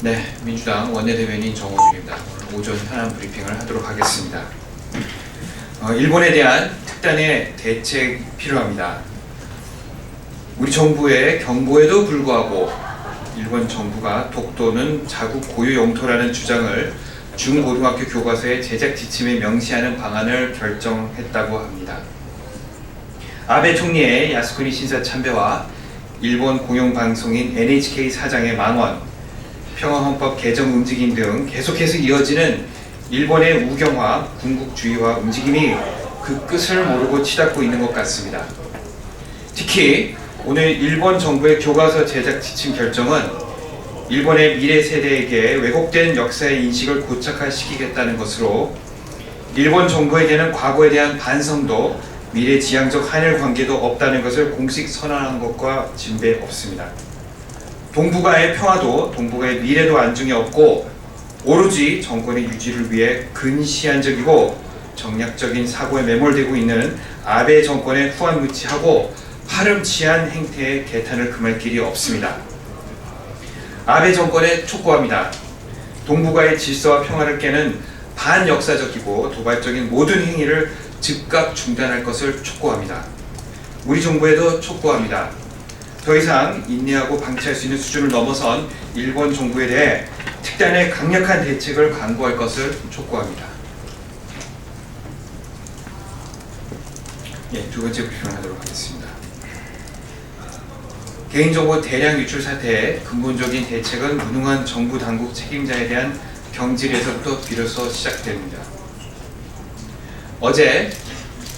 네, 민주당 원내대변인 정호준입니다. 오늘 오전 현안 브리핑을 하도록 하겠습니다. 일본에 대한 특단의 대책이 필요합니다. 우리 정부의 경고에도 불구하고 일본 정부가 독도는 자국 고유 영토라는 주장을 중고등학교 교과서의 제작 지침에 명시하는 방안을 결정했다고 합니다. 아베 총리의 야스쿠니 신사 참배와 일본 공영방송인 NHK 사장의 망원, 평화헌법 개정 움직임 등 계속해서 이어지는 일본의 우경화, 군국주의화 움직임이 그 끝을 모르고 치닫고 있는 것 같습니다. 특히 오늘 일본 정부의 교과서 제작 지침 결정은 일본의 미래 세대에게 왜곡된 역사의 인식을 고착화시키겠다는 것으로 일본 정부에게는 과거에 대한 반성도 미래지향적 한일 관계도 없다는 것을 공식 선언한 것과 진배 없습니다. 동북아의 평화도 동북아의 미래도 안중에 없고 오로지 정권의 유지를 위해 근시안적이고 정략적인 사고에 매몰되고 있는 아베 정권의 후안무치하고 파렴치한 행태의 개탄을 금할 길이 없습니다. 아베 정권에 촉구합니다. 동북아의 질서와 평화를 깨는 반역사적이고 도발적인 모든 행위를 즉각 중단할 것을 촉구합니다. 우리 정부에도 촉구합니다. 더 이상 인내하고 방치할 수 있는 수준을 넘어선 일본 정부에 대해 특단의 강력한 대책을 강구할 것을 촉구합니다. 두 번째 브리핑을 하도록 하겠습니다. 개인정보 대량 유출 사태의 근본적인 대책은 무능한 정부 당국 책임자에 대한 경질에서부터 비로소 시작됩니다. 어제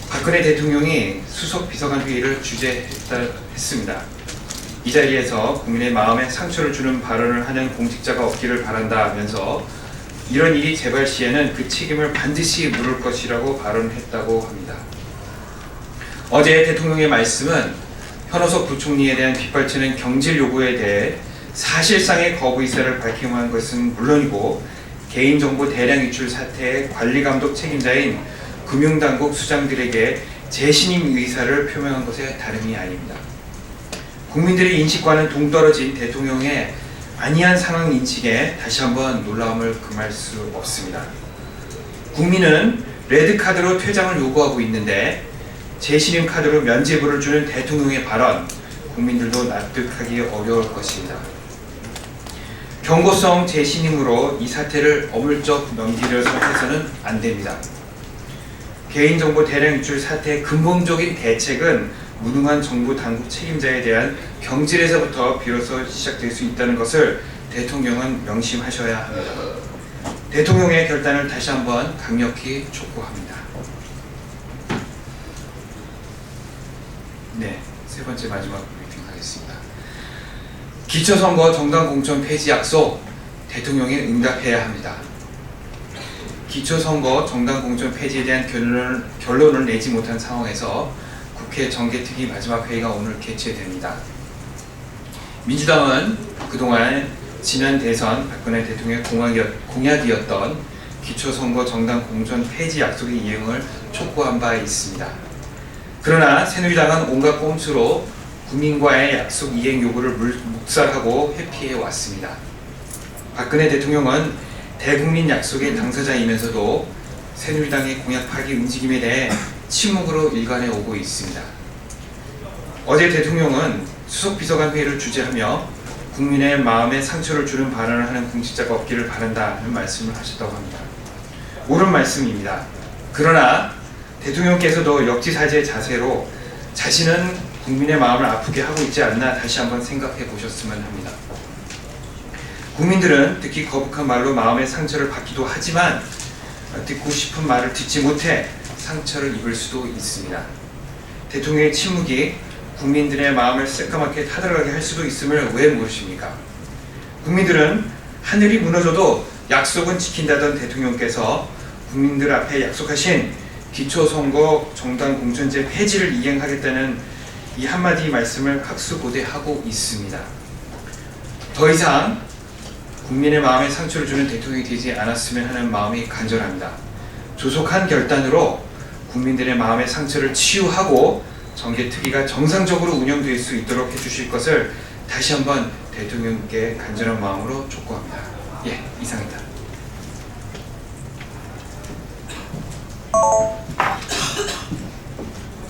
박근혜 대통령이 수석 비서관 회의를 주재했습니다. 이 자리에서 국민의 마음에 상처를 주는 발언을 하는 공직자가 없기를 바란다 하면서 이런 일이 재발 시에는 그 책임을 반드시 물을 것이라고 발언했다고 합니다. 어제 대통령의 말씀은 현호석 부총리에 대한 빗발치는 경질 요구에 대해 사실상의 거부 의사를 밝히한 것은 물론이고 개인정보 대량 유출 사태의 관리감독 책임자인 금융당국 수장들에게 재신임 의사를 표명한 것에 다름이 아닙니다. 국민들의 인식과는 동떨어진 대통령의 안이한 상황 인식에 다시 한번 놀라움을 금할 수 없습니다. 국민은 레드카드로 퇴장을 요구하고 있는데 재신임 카드로 면죄부를 주는 대통령의 발언, 국민들도 납득하기 어려울 것입니다. 경고성 재신임으로 이 사태를 어물쩍 넘기려서 해서는 안 됩니다. 개인정보 대량 유출 사태의 근본적인 대책은 무능한 정부 당국 책임자에 대한 경질에서부터 비로소 시작될 수 있다는 것을 대통령은 명심하셔야 합니다. 대통령의 결단을 다시 한번 강력히 촉구합니다. 세 번째 마지막 브리핑 하겠습니다. 기초선거 정당 공천 폐지 약속, 대통령이 응답해야 합니다. 기초선거 정당 공천 폐지에 대한 결론을 내지 못한 상황에서 국회 정개특위 마지막 회의가 오늘 개최됩니다. 민주당은 그동안 지난 대선 박근혜 대통령의 공약이었던 기초선거 정당 공천 폐지 약속의 이행을 촉구한 바 있습니다. 그러나 새누리당은 온갖 꼼수로 국민과의 약속 이행 요구를 묵살하고 회피해 왔습니다. 박근혜 대통령은 대국민 약속의 당사자이면서도 새누리당의 공약 파기 움직임에 대해 침묵으로 일관해 오고 있습니다. 어제 대통령은 수석 비서관 회의를 주재하며 국민의 마음에 상처를 주는 발언을 하는 공직자가 없기를 바란다는 말씀을 하셨다고 합니다. 옳은 말씀입니다. 그러나 대통령께서도 역지사지의 자세로 자신은 국민의 마음을 아프게 하고 있지 않나 다시 한번 생각해 보셨으면 합니다. 국민들은 듣기 거북한 말로 마음의 상처를 받기도 하지만 듣고 싶은 말을 듣지 못해 상처를 입을 수도 있습니다. 대통령의 침묵이 국민들의 마음을 새까맣게 타들어가게 할 수도 있음을 왜 모르십니까? 국민들은 하늘이 무너져도 약속은 지킨다던 대통령께서 국민들 앞에 약속하신 기초선거 정당 공천제 폐지를 이행하겠다는 이 한마디 말씀을 학수고대하고 있습니다. 더 이상 국민의 마음에 상처를 주는 대통령이 되지 않았으면 하는 마음이 간절합니다. 조속한 결단으로 국민들의 마음의 상처를 치유하고 정개특위가 정상적으로 운영될 수 있도록 해주실 것을 다시 한번 대통령께 간절한 마음으로 촉구합니다. 예, 이상입니다.